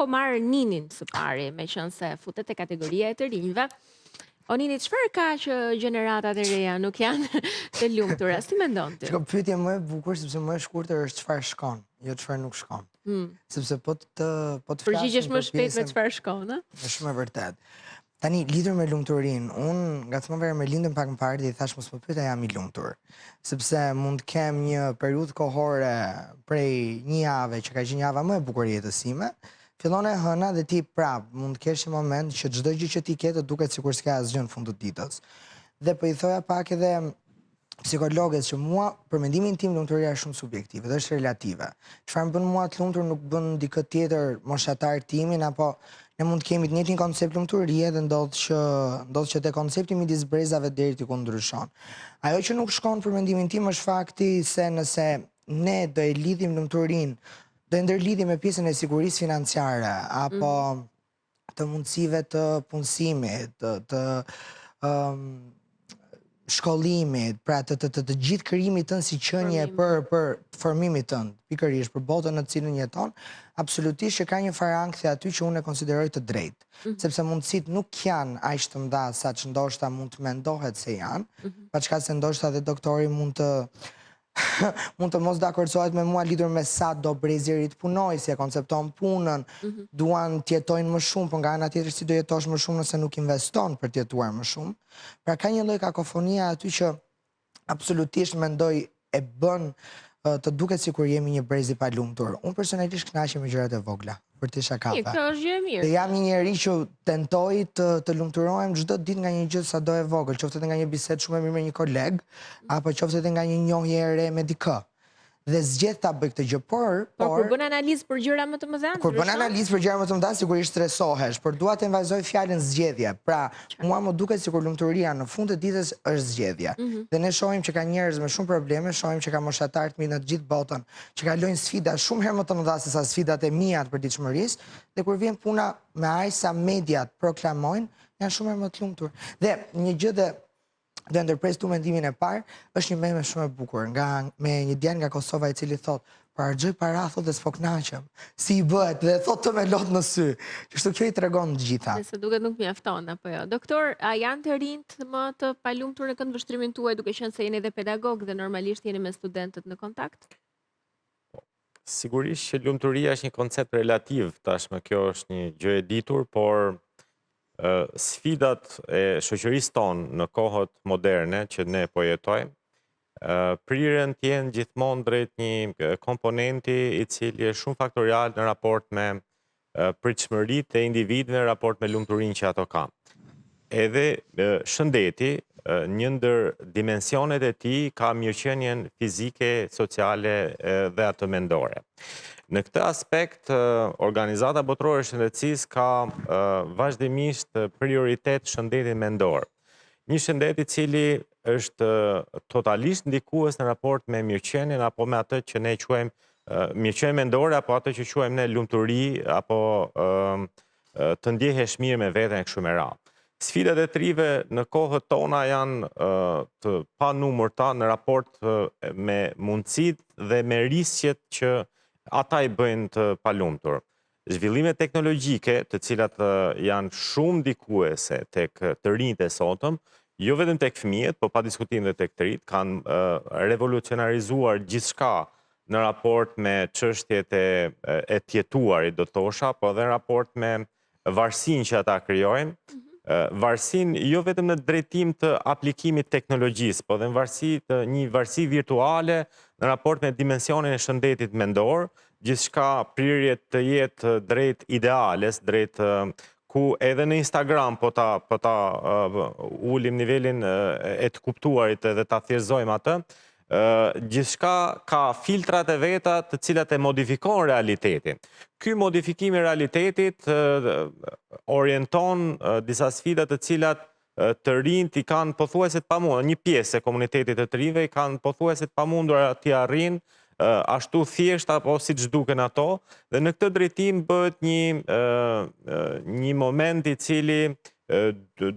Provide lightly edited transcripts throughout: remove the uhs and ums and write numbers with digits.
po marrë Ninin së pari, me qënë se futet e kategoria e të rinjve. O Nini, çfarë ka që gjeneratat e reja nuk janë të lumtura? Si mendon ti? Shko, pyetje më e bukur, sepse më e shkurtër është çfarë shkon, jo çfarë nuk shkon. Sepse po të përgjigjesh më shpejt me çfarë shkon, ë? Është shumë e vërtet. Tani, lidhur me lumturinë, unë ngacmova me lindën pak më parë dhe i thash mos më pyeta jam i lumtur. Sepse mund të kem një periudhë kohore prej një jave që ka qenë java më e bukur e jetës sime. Fillon e hëna dhe ti prap mund të kesh një moment që çdo gjë që ti ke të duket sikur s'ka asgjë në fund të ditës. Dhe po i thoja pak edhe psikologët që mua, për mendimin tim, lumturia është shumë subjektive dhe është relative. Çfarë më bën mua të lumtur nuk bën dikë tjetër moshatar timin, apo ne mund të kemi të njëjtin koncept lumturie dhe ndodh që te koncepti midis brezave deri ku ndryshon. Ajo që nuk shkon për mendimin tim është fakti se nëse ne do e lidhim lumturinë, do e ndërlidhim me pjesën e sigurisë financiare apo të mundësive të punësimit, të shkollimit, pra të gjithë krijimit tënd si qenie për formimin tënd, pikërisht për botën në të cilën jeton, absolutisht që ka një farë ankthi aty që unë e konsideroj të drejtë, sepse mundësitë nuk janë aq të mëdha sa që ndoshta mund të mendohet se janë, paçka se ndoshta dhe doktori mund të mos dakordsohet me mua lidhur me sa do breziri të punoj, si e koncepton punën, duan të jetojnë më shumë, por nga ana tjetër si do jetosh më shumë nëse nuk investon për të jetuar më shumë. Pra ka një lloj kakofonia aty që absolutisht mendoj e bën të duket sikur jemi një brez i palumtur. Unë personalisht kënaqem me gjërat e vogla, për të shakape. Kjo është gjë e mirë. Dhe jam një njerëz që tentoj të lumturohem çdo ditë nga një gjë sado e vogël, qoftë edhe nga një bisedë shumë e mirë me një koleg, apo qoftë edhe nga një njohje e re me dikë. Dhe zgjedh ta bëj këtë gjë, por kur bën analizë për gjëra më të mëdha, kur bën analizë për gjëra më të mëdha, sigurisht stresohesh, por dua të emfazoj fjalën zgjedhje. Pra, mua më duket sikur lumturia në fund të ditës është zgjedhje. Dhe ne shohim që ka njerëz me shumë probleme, shohim që ka moshatar të mirë në të gjithë botën, që kalojnë sfida shumë herë më të mëdha se sa sfidat e mia të përditshmërisë, dhe kur vjen puna me aq sa mediat proklamojnë, janë shumë herë më të lumtur. Dhe një gjë dhe ndërpres tu mendimin e parë, është një meme shumë e bukur, me një djalë nga Kosova i cili thot, "Po harxoj para thot dhe s'po kënaqem." Si i bëhet dhe thot të me lot në sy. Kështu kjo i tregon të gjitha. Nëse duket nuk mjafton apo jo. Doktor, a janë të rinjt më të palumtur në këndvështrimin tuaj, duke qenë se jeni edhe pedagog dhe normalisht jeni me studentët në kontakt? Sigurisht që lumturia është një koncept relativ, tashmë kjo është një gjë e ditur, por sfidat e shoqërisë tonë në kohët moderne që ne po jetojmë, prirën të jenë gjithmonë drejt një komponenti i cili është shumë faktorial në raport me pritshmëritë e individëve në raport me lumturinë që ato kanë. Edhe shëndeti, një ndër dimensionet e tij ka mirëqenien fizike, sociale dhe atë mendore. Në këtë aspekt, Organizata Botërore e Shëndetësisë ka vazhdimisht prioritet shëndetin mendor. Një shëndet i cili është totalisht ndikues në raport me mirëqenien apo me atë që ne quajmë mirëqenien mendore, apo atë që quajmë ne lumturi, apo të ndjehesh mirë me veten e kështu me radhë. Sfidat e trive në kohët tona janë të panumërta në raport me mundësitë dhe me riskjet që ata i bëjnë të palumtur. Zhvillimet teknologjike, të cilat janë shumë ndikuese tek të rinjt e sotëm, jo vetëm tek fëmijët, por pa diskutim dhe tek të rinjt, kanë revolucionarizuar gjithçka në raport me çështjet e të jetuarit, do të thosha, po edhe në raport me varësinë që ata krijojnë. Varësinë jo vetëm në drejtim të aplikimit teknologjisë, po edhe në një varësi virtuale në raport me dimensionin e shëndetit mendor, gjithçka prirje të jetë drejt ideales, drejt ku edhe në Instagram po ta ulim nivelin e të kuptuarit dhe ta thjeshtëzojmë atë, gjithçka ka filtrat e veta të cilat e modifikojnë realitetin. Ky modifikim i realitetit orienton disa sfida të cilat të rinjt i kanë pothuajse të pamundur, një pjesë e komunitetit të rinjve i kanë pothuajse të pamundur t'i arrijnë ashtu thjesht apo siç duken ato, dhe në këtë drejtim bëhet një moment i cili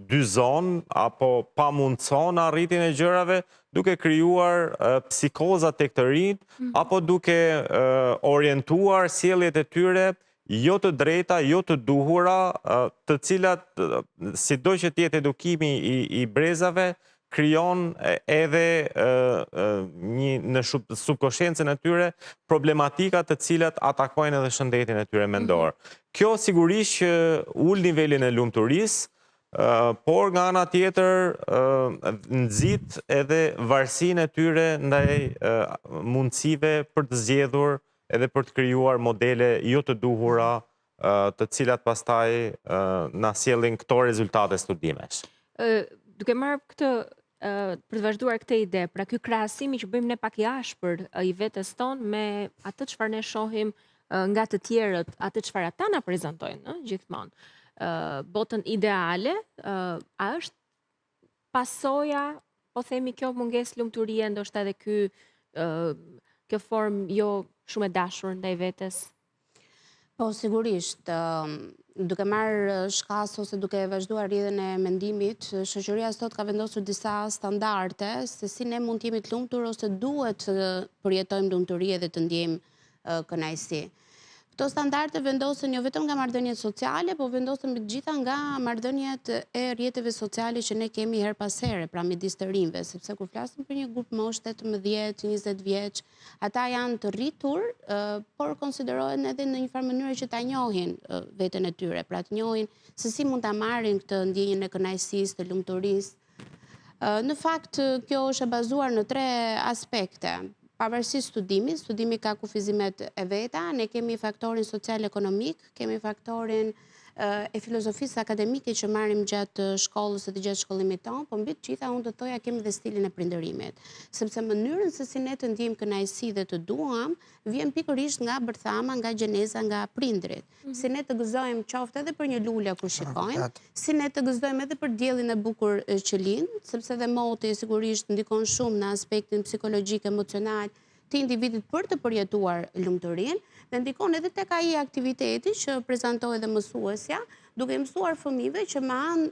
dyzon apo pamundson arritjen e gjërave, duke krijuar psikoza tek të rinjt, apo duke orientuar sjelljet e tyre jo të drejta, jo të duhura, të cilat, sido që tjetë edukimi i brezave, kryon edhe në subkonsciencën e tyre problematika të cilat atakojnë edhe shëndetin e tyre mendor. Kjo sigurisht që ul nivelin e lumturisë, por nga ana tjetër nxit edhe varësinë e tyre ndaj mundësive për të zgjedhur edhe për të krijuar modele jo të duhura, të cilat pastaj na sjellin këto rezultate studimesh. Duke marrë këtë, për të vazhduar këtë ide, pra ky krahasimi që bëjmë ne pak i ashpër i vetes tonë me atë çfarë ne shohim nga të tjerët, atë çfarë ata na prezantojnë, gjithmonë. Botën ideale, a është pasoja, po themi kjo mungesë lumturie, ndoshta edhe kjo formë jo shumë e dashur ndaj vetes? Po, sigurisht, duke marrë shkas ose duke vazhduar rrjedhën e mendimit, shoqëria sot ka vendosur disa standarde se si ne mund të jemi të lumtur ose duhet të përjetojmë lumturi dhe të ndjejmë kënaqësi. Këto standarde vendosen jo vetëm nga marrëdhëniet sociale, po vendosen me gjitha nga marrëdhëniet e rrjeteve sociale që ne kemi her pas here, pra midis të rinjve, sepse kur flasim për një grup moshë 18-20 vjeç, ata janë të rritur, por konsiderohen edhe në një farë mënyrë që ta njohin veten e tyre, pra të njohin se si mund ta marrin këtë ndjenjën e kënaqësisë, të lumturisë. Në fakt, kjo është e bazuar në 3 aspekte. Pavarësisht studimi ka kufizimet e veta, ne kemi faktorin social-ekonomik, kemi faktorin e filozofisë akademike që marrim gjatë shkollës dhe gjatë shkollimit tonë, po mbi të gjitha unë do thoja kemi dhe stilin e prindërimit. Sepse mënyrën se si ne të ndjejmë kënaqësi dhe të duam, vjen pikërisht nga bërthama, nga gjeneza, nga prindrit. Si ne të gëzojmë qoftë edhe për një lule kur shikojmë, si ne të gëzojmë edhe për diellin e bukur që lind, sepse dhe moti sigurisht ndikon shumë në aspektin psikologjik, emocional të individit për të përjetuar lumturinë, dhe ndikon edhe tek ai aktiviteti që prezantohet dhe mësuesja, duke mësuar fëmijëve që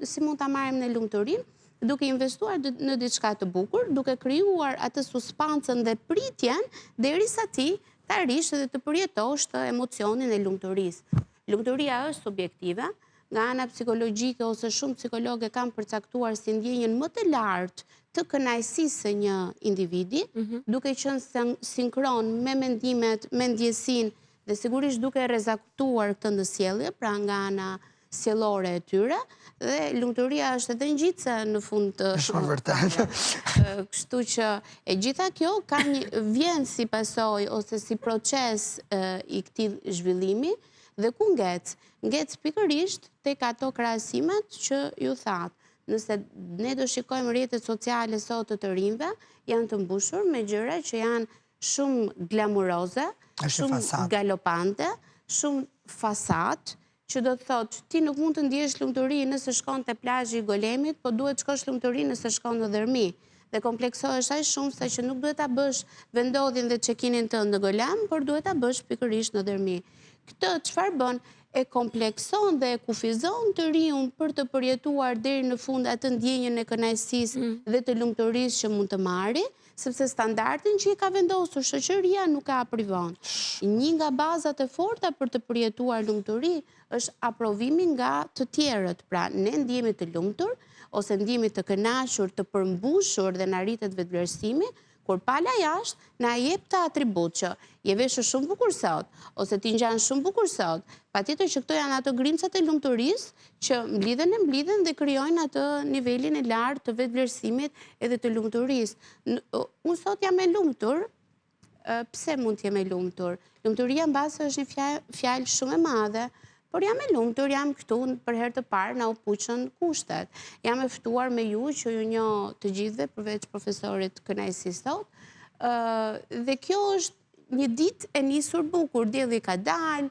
si mund ta marrim në lumturinë, duke investuar në diçka të bukur, duke krijuar atë suspancën dhe pritjen derisa ti ta rish dhe të përjetosh të emocionin e lumturisë. Lumturia është subjektive, nga ana psikologjike ose shumë psikologë kanë përcaktuar si ndjenjën më të lartë të kënaqësisë së një individi, duke qenë sinkron me mendimet, me ndjesinë dhe sigurisht duke rrezakutuar këtë në sjellje, pra nga ana sjellore e tyre, dhe lumturia është edhe ngjitse në fund të Shumë vërtet. Kështu që e gjitha kjo vjen si pasojë ose si proces i këtij zhvillimi dhe ku ngec? Ngec pikërisht tek ato krahasimet që ju thatë. Nëse ne do shikojmë rrjetet sociale sot të rinjve, janë të mbushur me gjëra që janë shumë glamuroze, shumë galopante, shumë fasad, që do të thotë ti nuk mund të ndjesh lumturi nëse shkon te plazhi i Golemit, po duhet shkosh lumturi nëse shkon në Dërmi. Dhe kompleksohesh aq shumë sa që nuk duhet ta bësh vendodhjen dhe check-inin tënd në Golem, por duhet ta bësh pikërisht në Dërmi. Këtë çfarë bën? E komplekson dhe e kufizon të riun për të përjetuar deri në fund atë ndjenjën e kënaqësisë dhe të lumturisë që mund të marrë, sepse standardin që i ka vendosur shoqëria nuk ka aprivon. Një nga bazat e forta për të përjetuar lumturi është aprovimi nga të tjerët. Pra, ne ndjehemi të lumtur ose ndjehemi të kënaqur, të përmbushur dhe na rritet vetvlerësimi, kur pala jashtë na jep të atribut që je veshur shumë bukur sot, ose ti ngjan shumë bukur sot, patjetër që këto janë ato grimcat e lumturisë që mblidhen dhe krijojnë atë nivelin e lartë të vetvlerësimit edhe të lumturisë. Unë sot jam e lumtur, pse mund të jem e lumtur? Lumturia mbase është një fjalë shumë e madhe, por jam e lumtur, jam këtu për herë të parë na u puçën kushtet. Jam e ftuar me ju që ju njoh të gjithëve përveç profesorit kënaqësisë sot. Dhe kjo është një ditë e nisur bukur, dielli ka dalë,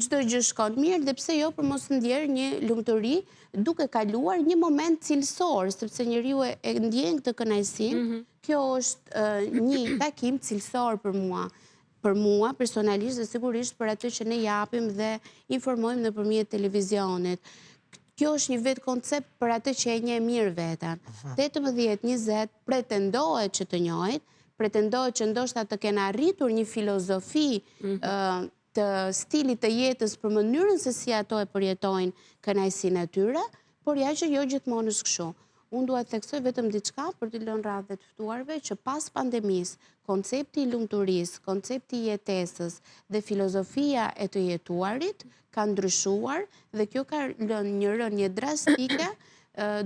çdo gjë shkon mirë dhe pse jo për mos ndjerë një lumturi duke kaluar një moment cilësor, sepse njeriu e ndjen këtë kënaqësinë. Kjo është një takim cilësor për mua. Për mua personalisht dhe sigurisht për atë që ne japim dhe informojmë nëpërmjet televizionit. Kjo është një vetë koncept për atë që e njeh mirë veten. 18-20 pretendohet që të njohet, pretendohet që ndoshta të kenë arritur një filozofi të stilit të jetës për mënyrën se si ato e përjetojnë kënaqësinë e tyre, por ja që jo gjithmonë është kështu. Unë dua të theksoj vetëm diçka për të lënë radhë dhe të ftuarve që pas pandemisë, koncepti i lumturisë, koncepti i jetesës dhe filozofia e të jetuarit ka ndryshuar dhe kjo ka lënë një rënje drastike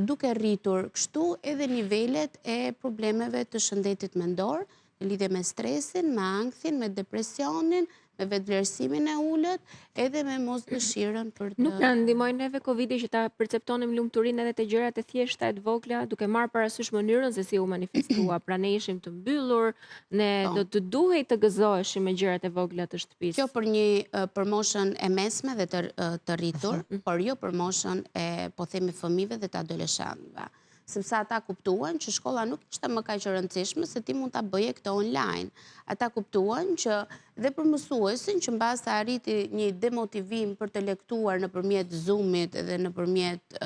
duke rritur kështu edhe nivelet e problemeve të shëndetit mendor, në lidhje me stresin, me ankthin, me depresionin, me vetëvlerësimin e ulët, edhe me mos dëshirën për të... Nuk na ndihmoi neve Covidi që ta perceptonim lumturinë edhe te gjërat e thjeshta e të vogla, duke marrë parasysh mënyrën se si u manifestua. Pra ne ishim të mbyllur, ne do të duhej të gëzoheshim me gjërat e vogla të shtëpisë. Kjo për një për moshën e mesme dhe të rritur, por jo për moshën e, po themi, fëmijëve dhe të adoleshentëve. Sepse ata kuptuan që shkolla nuk ishte më kaq e rëndësishme se ti mund ta bëje këtë online. Ata kuptuan që dhe për mësuesin që mbas arriti një demotivim për të lektuar nëpërmjet Zoomit dhe nëpërmjet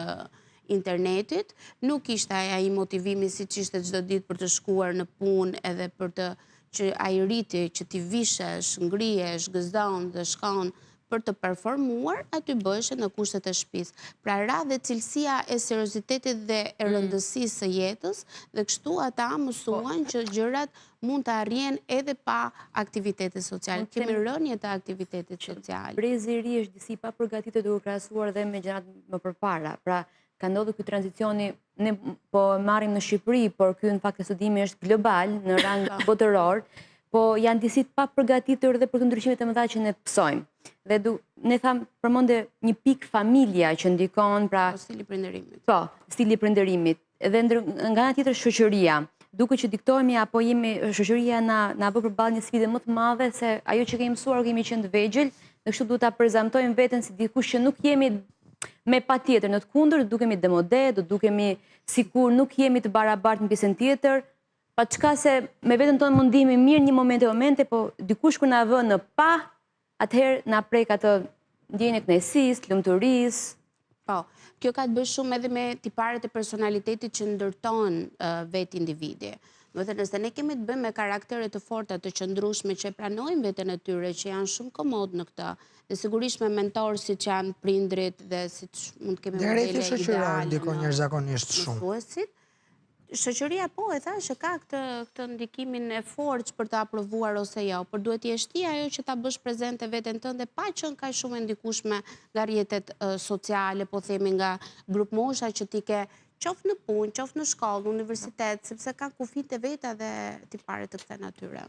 internetit, nuk ishte ai motivimi siç ishte çdo ditë për të shkuar në punë edhe për të që ai rriti që ti vishesh, ngrihesh, gëzon dhe shkon për të performuar, aty bëheshe në kushtet e shtëpisë. Pra ra dhe cilësia e seriozitetit dhe e rëndësisë së jetës, dhe kështu ata mësuan që gjërat mund të arrihen edhe pa aktivitete sociale. Kemi rënje të aktivitetit sociale. Brezi i ri është disi pa përgatitur duke krahasuar dhe me gjërat më përpara. Pra ka ndodhur ky tranzicioni, ne po marrim në Shqipëri, por ky në fakt studimi është global në rang botëror. Po janë disit pa përgatitur dhe për të ndryshimet e mëdha që ne pësojmë. Dhe ne përmende një pikë familja që ndikon, pra... Stili prindërimit. Po, stili prindërimit. Dhe nga ana tjetër shoqëria. Duke që diktohemi apo shoqëria na bë përballë një sfide më të madhe se ajo që kemi mësuar kemi qenë të vegjël, dhe kështu duhet ta prezantojmë veten si dikush që nuk jemi me patjetër, në të kundërt do dukemi demode, do dukemi sikur nuk jemi të barabartë në pjesën tjetër. Pa çka se me veten tonë mund ndihemi mirë një momente, po dikush kur na vë në pa, atëherë na prek atë ndjenjën e kënaqësisë, lumturisë. Po, kjo ka të bëjë shumë edhe me tiparet e personalitetit që ndërton vetë individi. Do të thënë, nëse ne kemi të bëjmë me karaktere të forta të qëndrueshme që pranojnë veten e tyre, që janë shumë komod në këtë, dhe sigurisht me mentorë siç janë prindrit dhe siç mund të kemi modele ideale. Ndikon jashtëzakonisht shumë. Shoqëria po e tha që ka këtë ndikimin e fortë për të aprovuar ose jo, por duhet të jesh ti ajo që ta bësh prezente veten tënde pa qenë kaq shumë e ndikueshme nga rrjetet sociale, po themi nga grup mosha që ti ke qoftë në punë, qoftë në shkollë, në universitet, sepse ka kufijtë e veta dhe tipare të kësaj natyre.